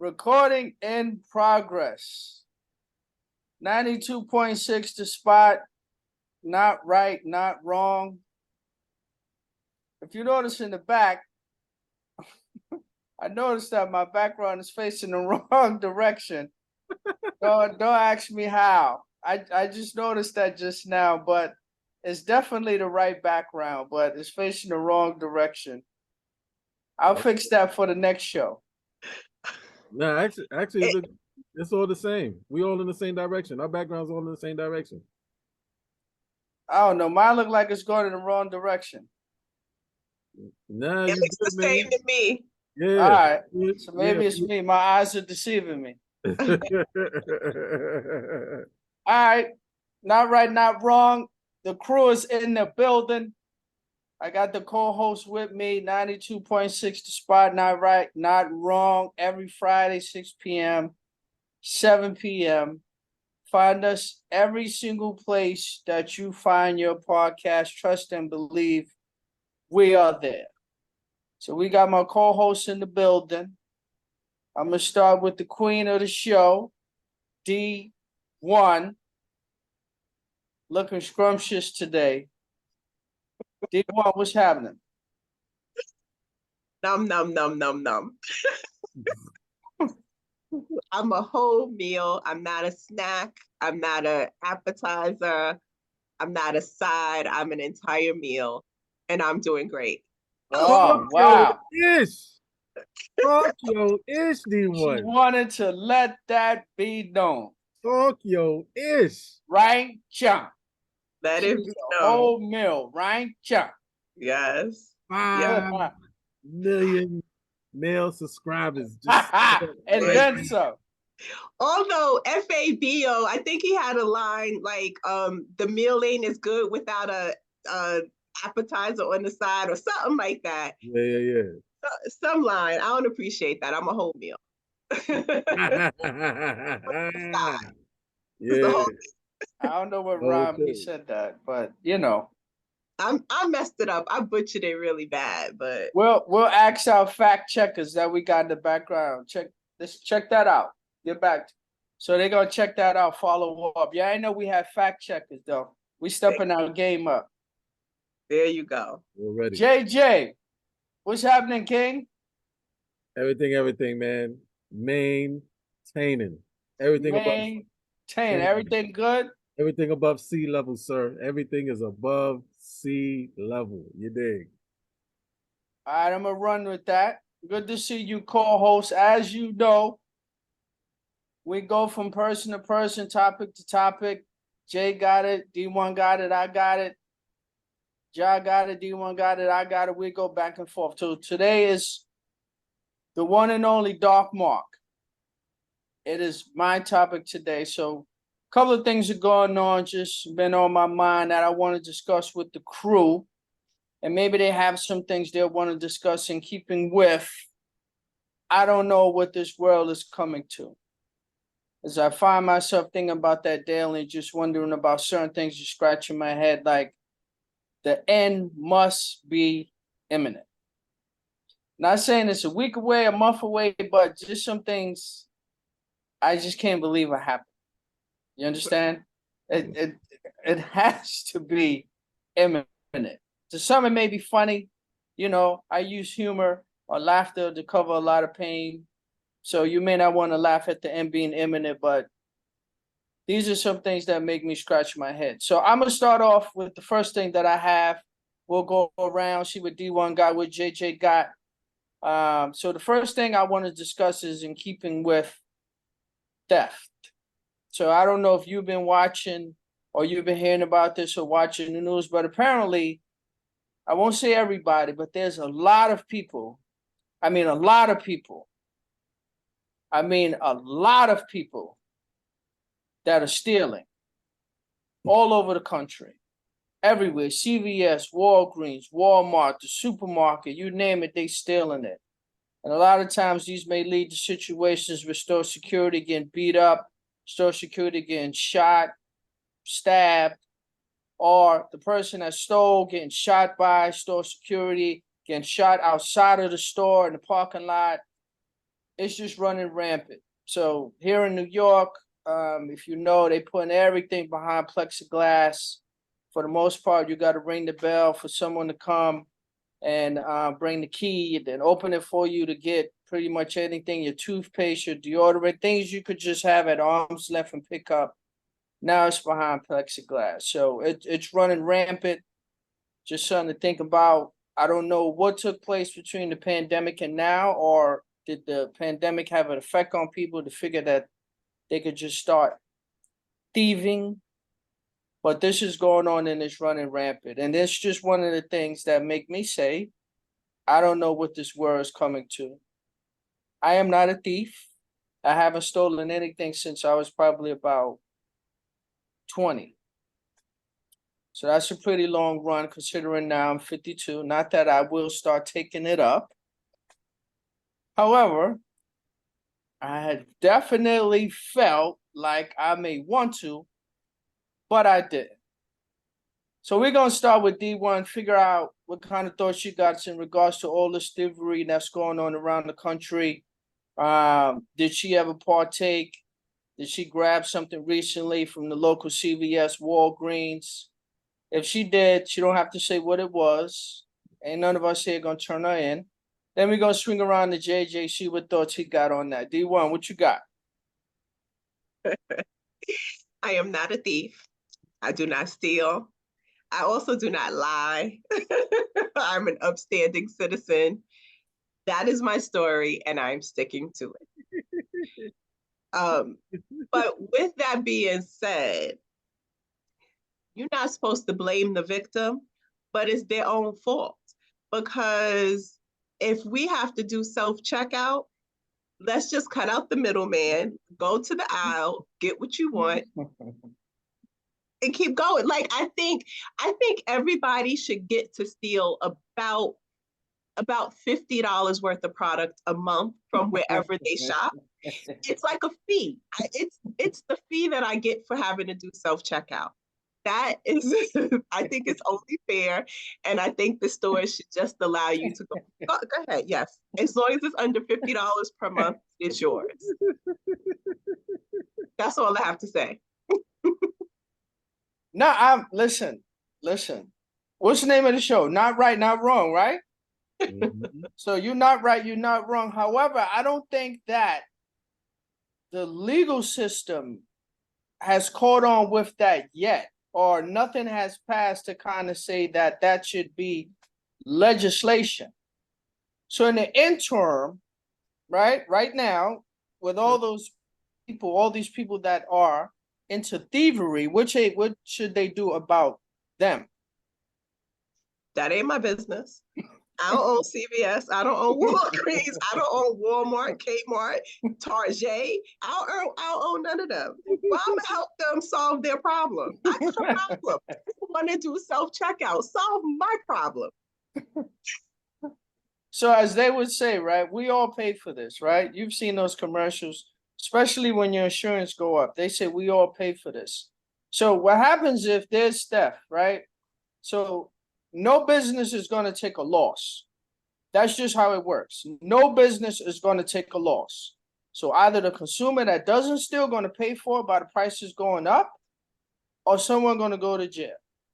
Recording in progress. 92.6 the spot. Not right, not wrong. If you notice in the back, I noticed that my background is facing the wrong direction. Don't ask me how. I just noticed that just now, but it's definitely the right background, but it's facing the wrong direction. I'll fix that for the next show. No, actually, it's all the same. We all in the same direction. Our background's all in the same direction. I don't know. Mine look like it's going in the wrong direction. Nah, it looks the same to me. Yeah. All right. So maybe it's me. My eyes are deceiving me. All right. Not right, not wrong. The crew is in the building. I got the co-host with me, 92.6 the spot, not right, not wrong. Every Friday, 6 p.m., 7 p.m. Find us every single place that you find your podcast. Trust and believe we are there. So we got my co-host in the building. I'm going to start with the queen of the show, D1. Looking scrumptious today. D1, what's happening? Num. I'm a whole meal. I'm not a snack. I'm not an appetizer. I'm not a side. I'm an entire meal, and I'm doing great. Oh, wow. Talk your ish, D1. She wanted to let that be known. Talk your ish. Right, John? Let it be known. Whole meal, right, John? Yes. 5 million male subscribers. And then so. Although FABO, I think he had a line like, the meal ain't as good without a appetizer on the side or something like that. Yeah. Some line. I don't appreciate that. I'm a whole meal. Yeah. I don't know what rhyme he said that, but you know. I messed it up. I butchered it really bad, but we'll ask our fact checkers that we got in the background. Check that out. Get back. So they're gonna check that out, follow up. Yeah, I know we have fact checkers though. We stepping our game up. There you go. We're ready. JJ, what's happening, King? Everything, man. Maintaining. Everything Everything good? Everything above sea level, sir. Everything is above sea level. You dig? All right, I'm gonna run with that. Good to see you, co-host. As you know, we go from person to person, topic to topic. Jay got it, D1 got it, I got it. Ja got it, D1 got it, I got it. We go back and forth. So today is the one and only Darc Marc. It is my topic today. So a couple of things are going on, just been on my mind that I want to discuss with the crew. And maybe they have some things they want to discuss in keeping with, I don't know what this world is coming to. As I find myself thinking about that daily, just wondering about certain things, just scratching my head, like the end must be imminent. Not saying it's a week away, a month away, but just some things I just can't believe are happening. You understand? It has to be imminent. To some, it may be funny. You know, I use humor or laughter to cover a lot of pain. So you may not want to laugh at the end being imminent, but these are some things that make me scratch my head. So I'm going to start off with the first thing that I have. We'll go around, see what D1 got, what JJ got. So the first thing I want to discuss is in keeping with theft. So I don't know if you've been watching or you've been hearing about this or watching the news, but apparently, I won't say everybody, but there's a lot of people. I mean, a lot of people that are stealing all over the country, everywhere. CVS, Walgreens, Walmart, the supermarket, you name it, they stealing it. And a lot of times these may lead to situations where store security getting beat up, store security getting shot, stabbed, or the person that stole getting shot by store security, getting shot outside of the store in the parking lot. it's just running rampant. So here in New York, if you know, they putting everything behind plexiglass. For the most part, you got to ring the bell for someone to come and bring the key, then open it for you to get pretty much anything, your toothpaste, your deodorant, things you could just have at arm's length and pick up. Now it's behind plexiglass. So it's running rampant. Just something to think about. I don't know what took place between the pandemic and now, or did the pandemic have an effect on people to figure that they could just start thieving? But this is going on and it's running rampant. And it's just one of the things that make me say, I don't know what this world is coming to. I am not a thief. I haven't stolen anything since I was probably about 20. So that's a pretty long run considering now I'm 52. Not that I will start taking it up. However, I had definitely felt like I may want to, but I didn't. So we're gonna start with D1, figure out what kind of thoughts you got in regards to all the thievery that's going on around the country. Did she ever partake? Did she grab something recently from the local CVS, Walgreens? If she did, she don't have to say what it was. Ain't none of us here gonna turn her in. Then we're gonna swing around to JJ, see what thoughts he got on that. D1, what you got? I am not a thief. I do not steal. I also do not lie. I'm an upstanding citizen. That is my story, and I'm sticking to it. But with that being said, you're not supposed to blame the victim, but it's their own fault. Because if we have to do self-checkout, let's just cut out the middleman, go to the aisle, get what you want, and keep going. Like I think everybody should get to steal about $50 worth of product a month from wherever they shop. It's like a fee. It's the fee that I get for having to do self-checkout. That is, I think it's only fair, and I think the store should just allow you to go ahead. Yes, as long as it's under $50 per month, it's yours. That's all I have to say. No, I'm listen. What's the name of the show? Not right, not wrong, right? So you're not right, you're not wrong. However, I don't think that the legal system has caught on with that yet, or nothing has passed to kind of say that that should be legislation. So in the interim, right now, with all those people, all these people that are into thievery, what should they do about them? That ain't my business. I don't own CVS. I don't own Walgreens. I don't own Walmart, Kmart, Target. I don't own none of them. Well, I'm gonna help them solve their problem. I got a problem. I want to do self-checkout. Solve my problem. So as they would say, right, we all pay for this, right? You've seen those commercials, especially when your insurance go up. They say we all pay for this. So what happens if there's theft, right? So no business is going to take a loss. That's just how it works. No business is going to take a loss. So either the consumer that doesn't steal going to pay for it by the prices going up, or someone going to go to jail.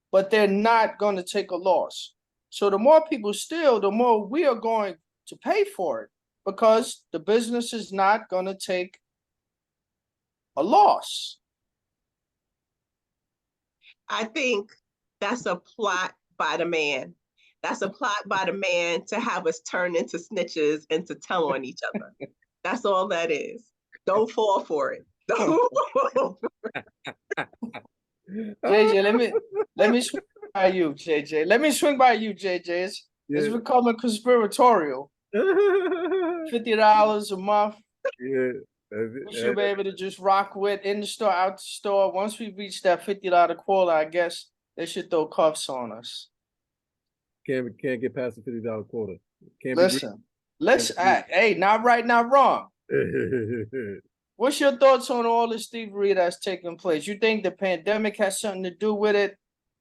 But they're not going to take a loss. So the more people steal, the more we are going to pay for it, because the business is not going to take a loss. I think that's a plot by the man. That's a plot by the man to have us turn into snitches and to tell on each other. That's all that is. Don't fall for it. JJ, let me swing by you, JJ. Let me swing by you, JJ. It's becoming conspiratorial. $50 a month. Yeah. We should be able to just rock with in the store, out the store. Once we reach that $50 quota, I guess they should throw cuffs on us. Can't get past the $50 quota. Listen, hey, not right, not wrong. What's your thoughts on all this thievery that's taking place? You think the pandemic has something to do with it?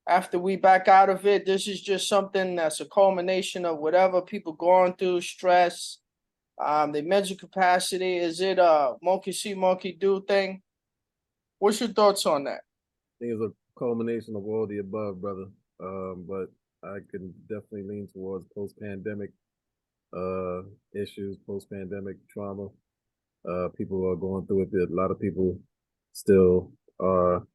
After we back out of it, this is just something that's a culmination of whatever people going through, stress, The mental capacity, is it a monkey see, monkey do thing? What's your thoughts on that? I think it's a culmination of all the above, brother. But I can definitely lean towards post-pandemic issues, post-pandemic trauma. People are going through it. A lot of people still are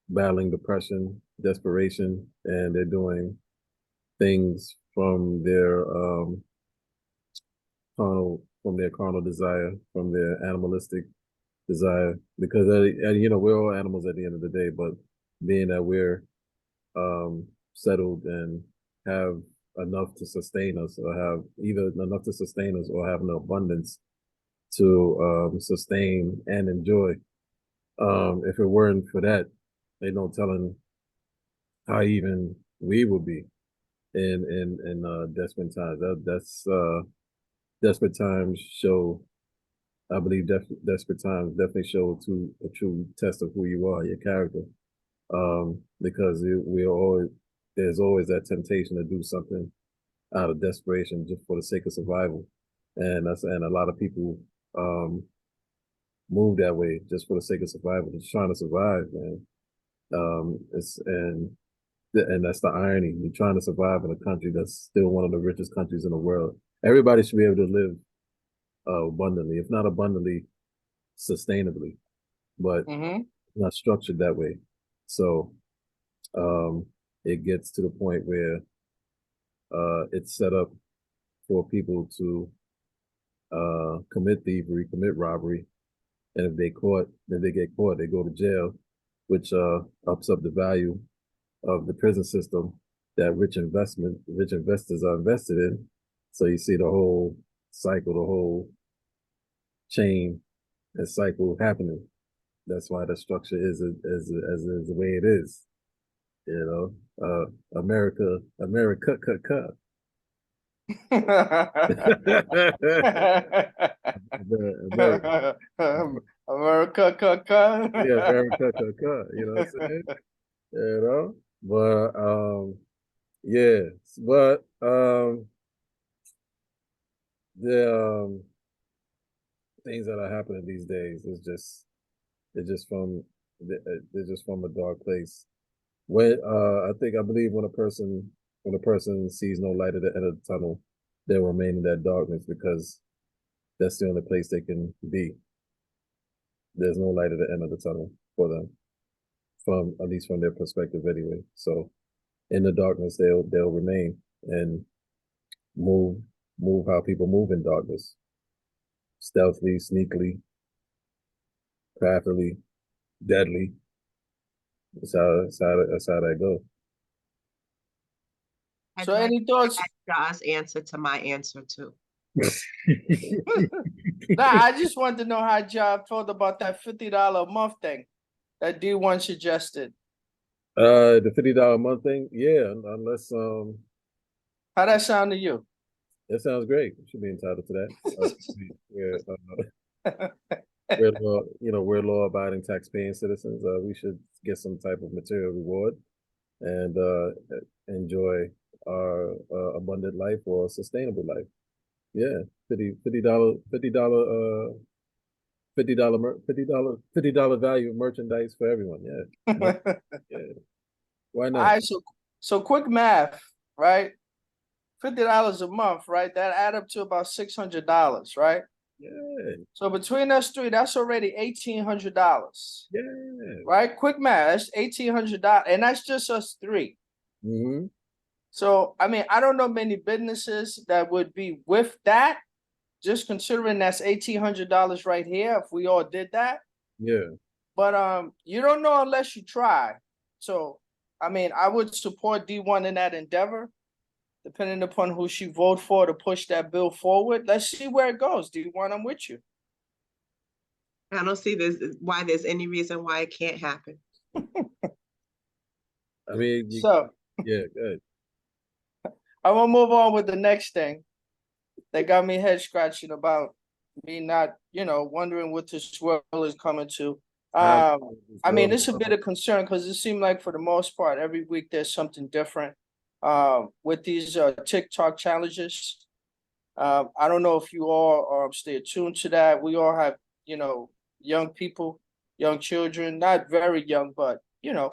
battling depression, desperation, and they're doing things from their carnal desire, from their animalistic desire, because you know, we're all animals at the end of the day, but being that we're settled and have enough to sustain us, or have either enough to sustain us or have an abundance to sustain and enjoy. If it weren't for that, they no telling how even we would be in desperate times. That's desperate times show. I believe desperate times definitely show to a true test of who you are, your character. Because we are always, there's always that temptation to do something out of desperation just for the sake of survival, and a lot of people move that way just for the sake of survival, just trying to survive, man. And that's the irony. You're trying to survive in a country that's still one of the richest countries in the world. Everybody should be able to live abundantly, if not abundantly, sustainably, but not structured that way. So it gets to the point where it's set up for people to commit thievery, commit robbery, and if they get caught, they go to jail, which ups up the value of the prison system that rich investors are invested in. So you see the whole cycle, the whole chain and cycle happening. That's why the structure is the way it is. You know, America, cut. America, America, yeah, America, cut. You know what I'm saying? You know, but yeah, but the things that are happening these days is just they're just from a dark place. When I believe when a person sees no light at the end of the tunnel, they'll remain in that darkness because that's the only place they can be. There's no light at the end of the tunnel for them, from at least from their perspective anyway. So in the darkness they'll remain and move how people move in darkness. Stealthily, sneakily, craftily, deadly. That's how that goes. So any thoughts? Josh's answer to my answer too. Nah, I just wanted to know how Job felt about that $50 a month thing that D1 suggested. The $50 a month thing, yeah, unless How that sound to you? That sounds great. You should be entitled to that. We're law-abiding, tax-paying citizens. We should get some type of material reward and enjoy our abundant life or sustainable life. Yeah, $50 value of merchandise for everyone. Yeah, yeah. Why not? All right, so quick math, right? $50 a month, right? That add up to about $600, right? Yeah. So between us three, that's already $1,800. Yeah. Right? Quick math, that's $1,800, and that's just us three. Mm-hmm. So I mean, I don't know many businesses that would be with that. Just considering that's $1,800 right here, if we all did that. Yeah. But you don't know unless you try. So I mean, I would support D1 in that endeavor, depending upon who she vote for to push that bill forward. Let's see where it goes. D1, I'm with you. I don't see why there's any reason why it can't happen. I mean, yeah, good. I will move on with the next thing. They got me head scratching about me not, wondering what this world is coming to. I mean, it's a bit of concern because it seemed like for the most part, every week there's something different with these TikTok challenges. I don't know if you all stay attuned to that. We all have, you know, young people, young children, not very young, but you know,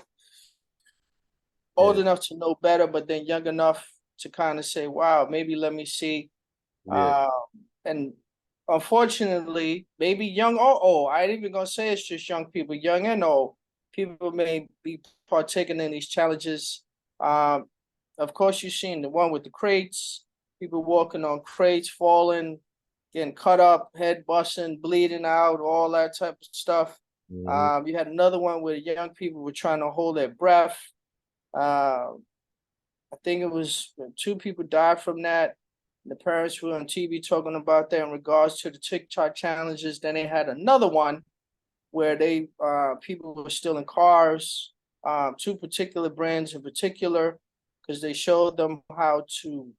old Yeah. enough to know better, but then young enough to kind of say, wow, maybe let me see. Yeah. And unfortunately, maybe young or old, I ain't even gonna say it's just young people, young and old, people may be partaking in these challenges. Um, of course, you've seen the one with the crates, people walking on crates, falling, getting cut up, head busting, bleeding out, all that type of stuff. Mhm. You had another one where young people were trying to hold their breath. Uh, I think it was two people died from that. The parents were on TV talking about that in regards to the TikTok challenges. Then they had another one where they people were stealing cars, two particular brands in particular, because they showed them how to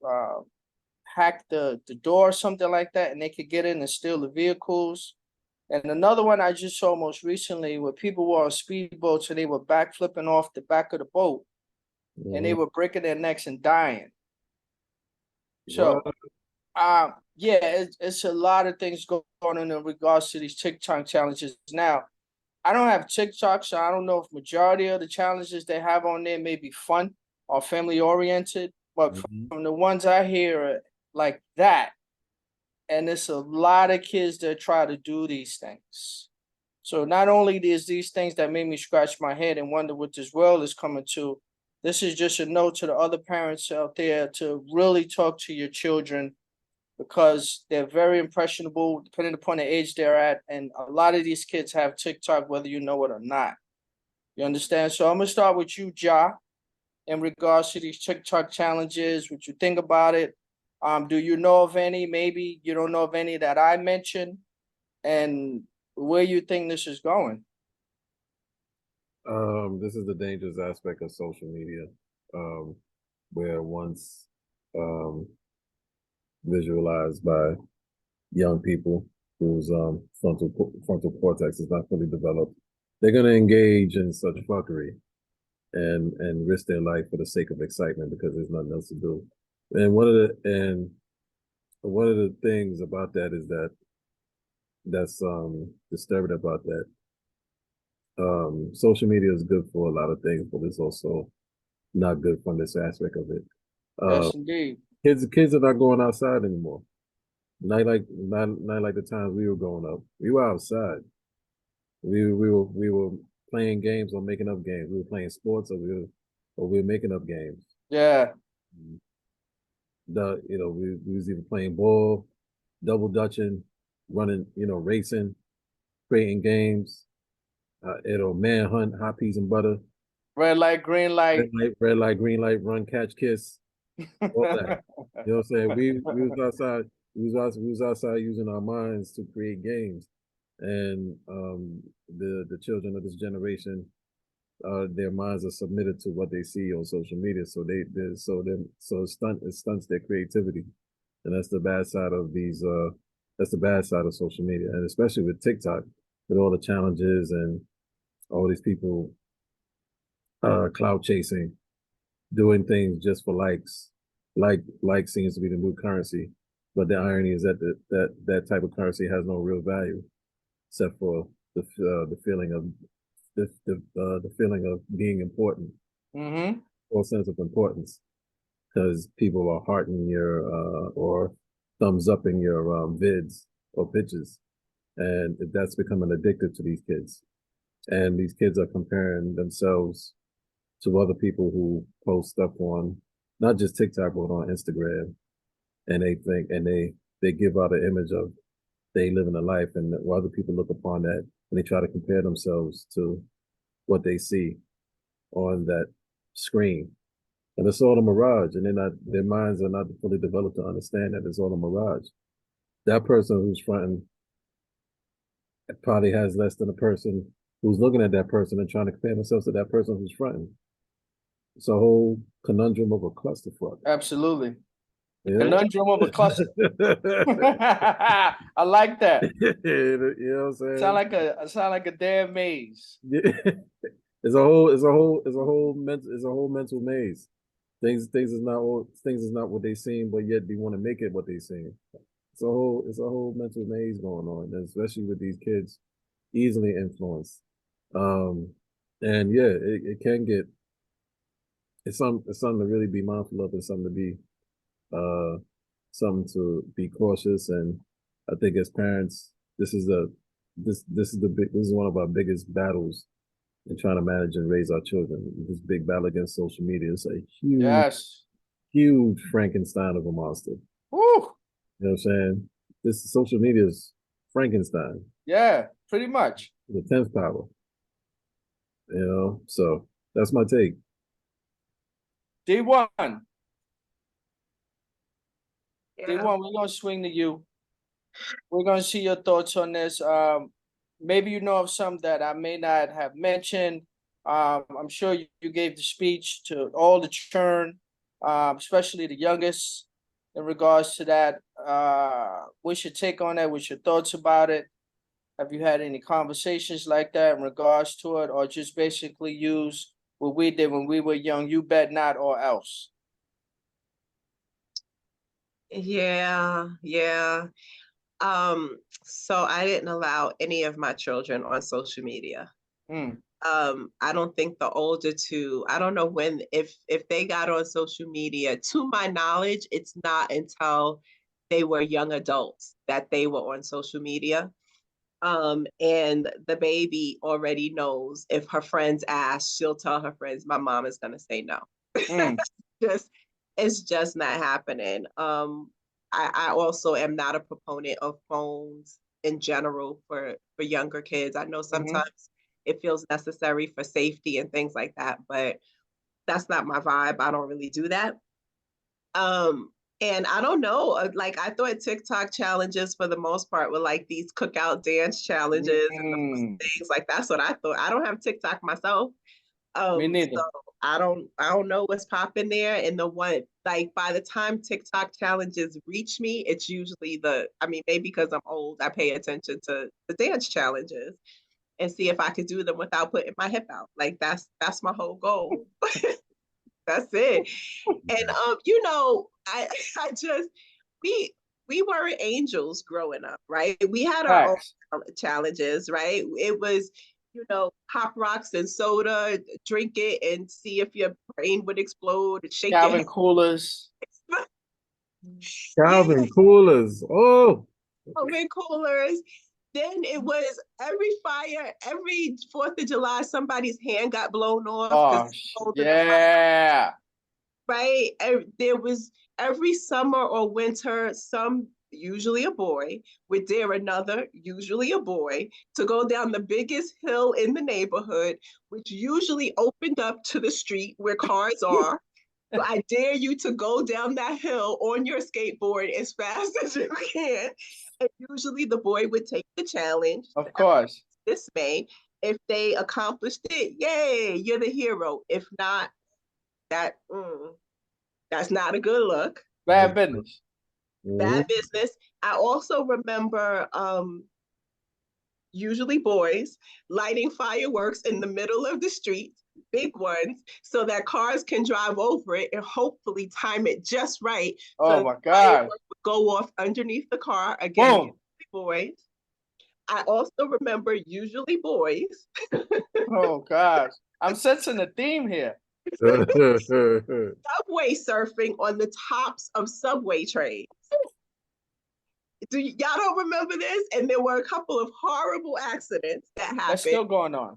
hack the door or something like that, and they could get in and steal the vehicles. And another one I just saw most recently where people were on speedboats and they were backflipping off the back of the boat and they Mhm. were breaking their necks and dying. So What? yeah, it's a lot of things going on in regards to these TikTok challenges. Now, I don't have TikTok, so I don't know if majority of the challenges they have on there may be fun or family oriented, but Mhm. from the ones I hear like that, and it's a lot of kids that try to do these things. So not only is these things that made me scratch my head and wonder what this world is coming to, this is just a note to the other parents out there to really talk to your children because they're very impressionable depending upon the age they're at. And a lot of these kids have TikTok, whether you know it or not. You understand? So I'm gonna start with you, Ja, in regards to these TikTok challenges, what you think about it. Do you know of any? Maybe you don't know of any that I mentioned, and where you think this is going. This is the dangerous aspect of social media, um, where once um, visualized by young people whose frontal cortex is not fully developed, they're going to engage in such fuckery and risk their life for the sake of excitement because there's nothing else to do. And one of the things about that is that's disturbing about that. Social media is good for a lot of things, but it's also not good from this aspect of it. Uh, Yes, indeed. kids are not going outside anymore. Not like the times we were growing up. We were outside. We were playing games or making up games. We were playing sports or we were making up games. Yeah. We was either playing ball, double dutching, running, racing, creating games, manhunt, hot peas and butter, Red light, green light. red light, green light, run, catch, kiss, all that. You know what I'm saying? We was outside. We was outside using our minds to create games, and the children of this generation, their minds are submitted to what they see on social media. So it stunts their creativity, and that's the bad side of these. That's the bad side of social media, and especially with TikTok, with all the challenges and all these people clout chasing, doing things just for likes. Like seems to be the new currency, but the irony is that that type of currency has no real value except for the feeling of the feeling of being important, Mm-hmm. or sense of importance, because people are hearting your or thumbs up in your vids or pitches, and that's becoming addictive to these kids. And these kids are comparing themselves to other people who post stuff on not just TikTok but on Instagram, and they give out an image of they living a life, and other people look upon that and they try to compare themselves to what they see on that screen, and it's all a mirage, and their minds are not fully developed to understand that it's all a mirage. That person who's fronting probably has less than a person who's looking at that person and trying to compare themselves to that person who's fronting. It's a whole conundrum of a clusterfuck. Absolutely. The You know? conundrum of a cluster. I like that. You know what I'm saying? Sound like a damn maze. It's a whole mental maze. Things is not what they seem, but yet they want to make it what they seem. It's a whole mental maze going on, and especially with these kids, easily influenced. Um, and yeah, it can get it's something to really be mindful of, and something to be uh something to be cautious. And I think as parents, this is one of our biggest battles in trying to manage and raise our children. This big battle against social media. It's a Yes. huge Frankenstein of a monster. Woo. You know what I'm saying? This social media is Frankenstein, Yeah, pretty much. the 10th power. You know, so that's my take. D1. Yeah. D1, we're gonna swing to you. We're gonna see your thoughts on this. Maybe you know of some that I may not have mentioned. I'm sure you gave the speech to all the churn, especially the youngest, in regards to that. What's your take on that? What's your thoughts about it? Have you had any conversations like that in regards to it, or just basically use what we did when we were young? You bet not, or else. Yeah, yeah. So I didn't allow any of my children on social media. Mm, I don't think the older two, I don't know when, if they got on social media, to my knowledge, it's not until they were young adults that they were on social media. And the baby already knows if her friends ask, she'll tell her friends, my mom is gonna say no. mm, just it's just not happening. I also am not a proponent of phones in general for younger kids. I know mm-hmm. sometimes it feels necessary for safety and things like that, but that's not my vibe. I don't really do that. Um, and I don't know, like I thought TikTok challenges for the most part were like these cookout dance challenges and those Mm, things. Like that's what I thought. I don't have TikTok myself. me So neither. I don't know what's popping there. And the one like by the time TikTok challenges reach me, it's usually I mean, maybe because I'm old, I pay attention to the dance challenges and see if I could do them without putting my hip out. Like that's my whole goal. That's it. And I I just we we were angels growing up, right? We had our own Facts. challenges, right? It was, pop rocks and soda, drink it and see if your brain would explode and shake your head. Calvin Coolers. Yeah, Calvin Coolers. Oh, oven coolers. Then it was every fire, every 4th of July, somebody's hand got blown off because Oh, holding the fire, yeah. right? There was every summer or winter, some usually a boy would dare another, usually a boy, to go down the biggest hill in the neighborhood, which usually opened up to the street where cars are. So I dare you to go down that hill on your skateboard as fast as you can. And usually the boy would take the challenge. Of course. This May, if they accomplished it, yay, you're the hero. If not, that that's not a good look. Bad business. Bad mhm. business. I also remember usually boys lighting fireworks in the middle of the street, big ones, so that cars can drive over it and hopefully time it just right so Oh the my God. fireworks would go off underneath the car. Again, Boom. usually boys. I also remember usually boys Oh gosh. I'm sensing a theme here. subway surfing on the tops of subway trains. Y'all don't remember this? And there were a couple of horrible accidents that That's happened. still going on.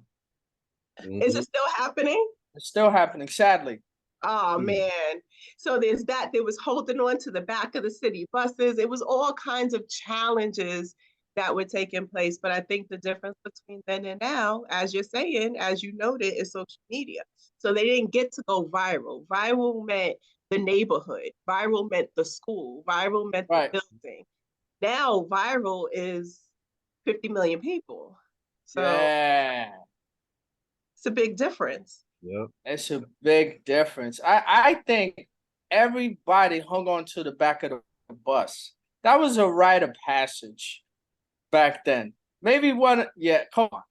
Is it Mhm. still happening? It's still happening, sadly. Oh Mm. man. So there's that. There was holding on to the back of the city buses. It was all kinds of challenges that were taking place. But I think the difference between then and now, as you're saying, as you noted, is social media. So they didn't get to go viral. Viral meant the neighborhood, viral meant the school, viral meant the Right. building. Now viral is 50 million people. So Yeah. it's a big difference. Yep. It's a big difference. I think everybody hung on to the back of the bus. That was a rite of passage back then. Maybe one, yeah, come on.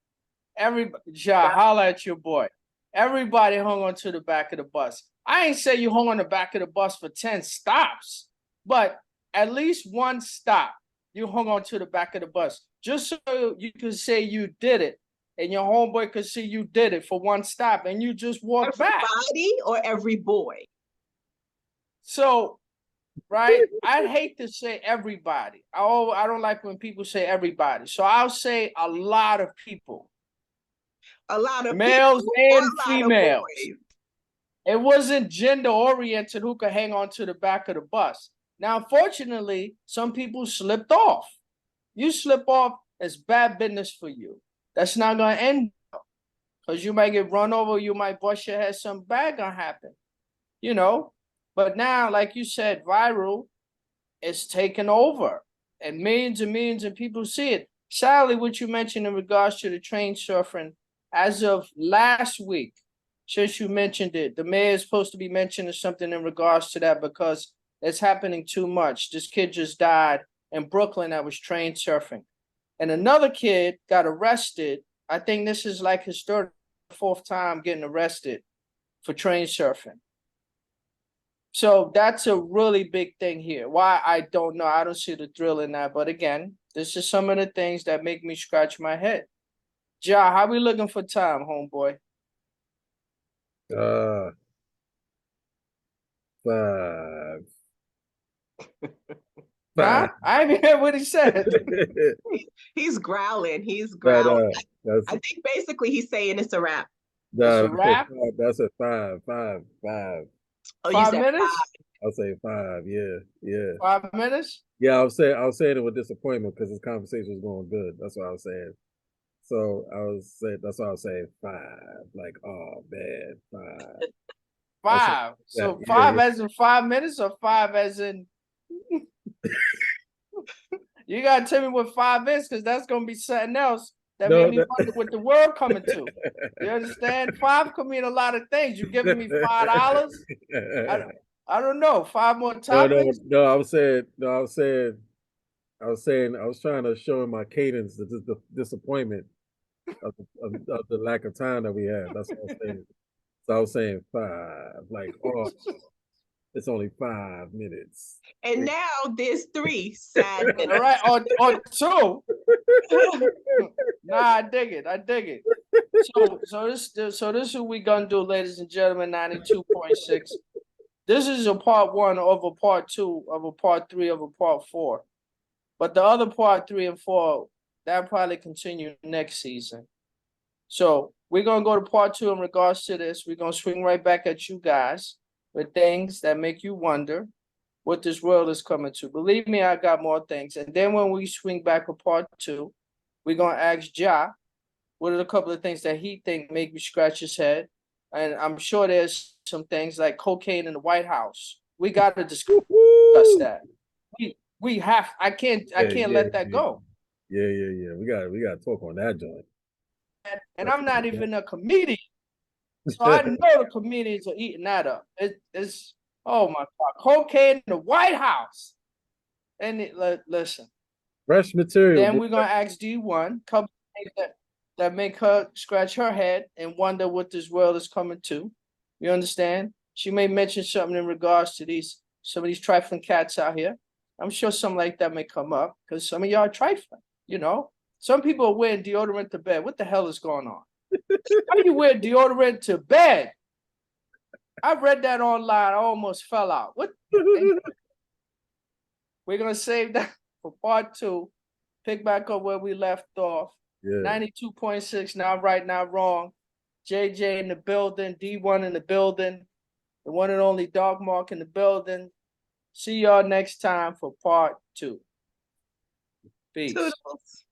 Everybody, ja, Yeah. holla at your boy. Everybody hung on to the back of the bus. I ain't say you hung on the back of the bus for 10 stops, but at least one stop you hung on to the back of the bus, just so you could say you did it, and your homeboy could see you did it for one stop, and you just walked back. Everybody or every boy? So, right, I hate to say everybody. I don't like when people say everybody. So I'll say a lot of people. A lot of Males people and or a lot of females. boys? It wasn't gender oriented who could hang on to the back of the bus. Now, unfortunately, some people slipped off. You slip off, it's bad business for you. That's not gonna end because you might get run over, you might bust your head, something bad gonna happen, you know. But now, like you said, viral is taking over, and millions of people see it. Sadly, what you mentioned in regards to the train surfing, as of last week, since you mentioned it, the mayor is supposed to be mentioning something in regards to that because it's happening too much. This kid just died in Brooklyn that was train surfing. And another kid got arrested. I think this is like his third or fourth time getting arrested for train surfing. So that's a really big thing here. Why, I don't know. I don't see the thrill in that. But again, this is some of the things that make me scratch my head. Ja, how we looking for time, homeboy? 5. Nah, 5. I ain't hear what he said. He's growling. He's But growling. that's I think basically he's saying it's a wrap. It's a that's wrap? that's a 5, 5, 5. Oh, you 5 said minutes? I'll say 5. Yeah, yeah, 5 minutes? yeah. I was saying it with disappointment because this conversation was going good. That's what I was saying. So that's why I was saying 5. Like, oh man, 5. Five. Yeah, So yeah, 5 as in 5 minutes or 5 as in you gotta tell me what 5 is, because that's gonna be something else that No, made me wonder what the world coming to. You understand? 5 could mean a lot of things. You giving me $5? I don't know. 5 more no, topics? no. I was saying, no, I was trying to show in my cadence the disappointment of the lack of time that we have. That's what I was saying. So I was saying 5. Like, oh, it's only 5 minutes. And now there's 3 sad All minutes. right, or 2. Nah, I dig it. I dig it. So this is what we gonna do, ladies and gentlemen. 92.6. This is a part 1 of a part 2 of a part 3 of a part 4. But the other part 3 and 4, that'll probably continue next season. So we're gonna go to part 2 in regards to this. We're gonna swing right back at you guys with things that make you wonder what this world is coming to. Believe me, I got more things. And then when we swing back with part 2, we're gonna ask Ja what are a couple of things that he think make me scratch his head. And I'm sure there's some things like cocaine in the White House. We gotta discuss that. We have I can't let that go. Yeah. We got to talk on that joint. And I'm not even a comedian. So I know the comedians are eating that up. It's oh my God, cocaine in the White House. And listen, Fresh material. then we're gonna ask D1 couple things that make her scratch her head and wonder what this world is coming to. You understand? She may mention something in regards to some of these trifling cats out here. I'm sure something like that may come up because some of y'all are trifling, you know. Some people are wearing deodorant to bed. What the hell is going on? How do you wear deodorant to bed? I read that online. I almost fell out. What? We're gonna save that for part 2. Pick back up where we left off. Yeah. 92.6. Not right, not wrong. JJ in the building. D1 in the building. The one and only Darc Marc in the building. See y'all next time for part 2. Peace. Toodles.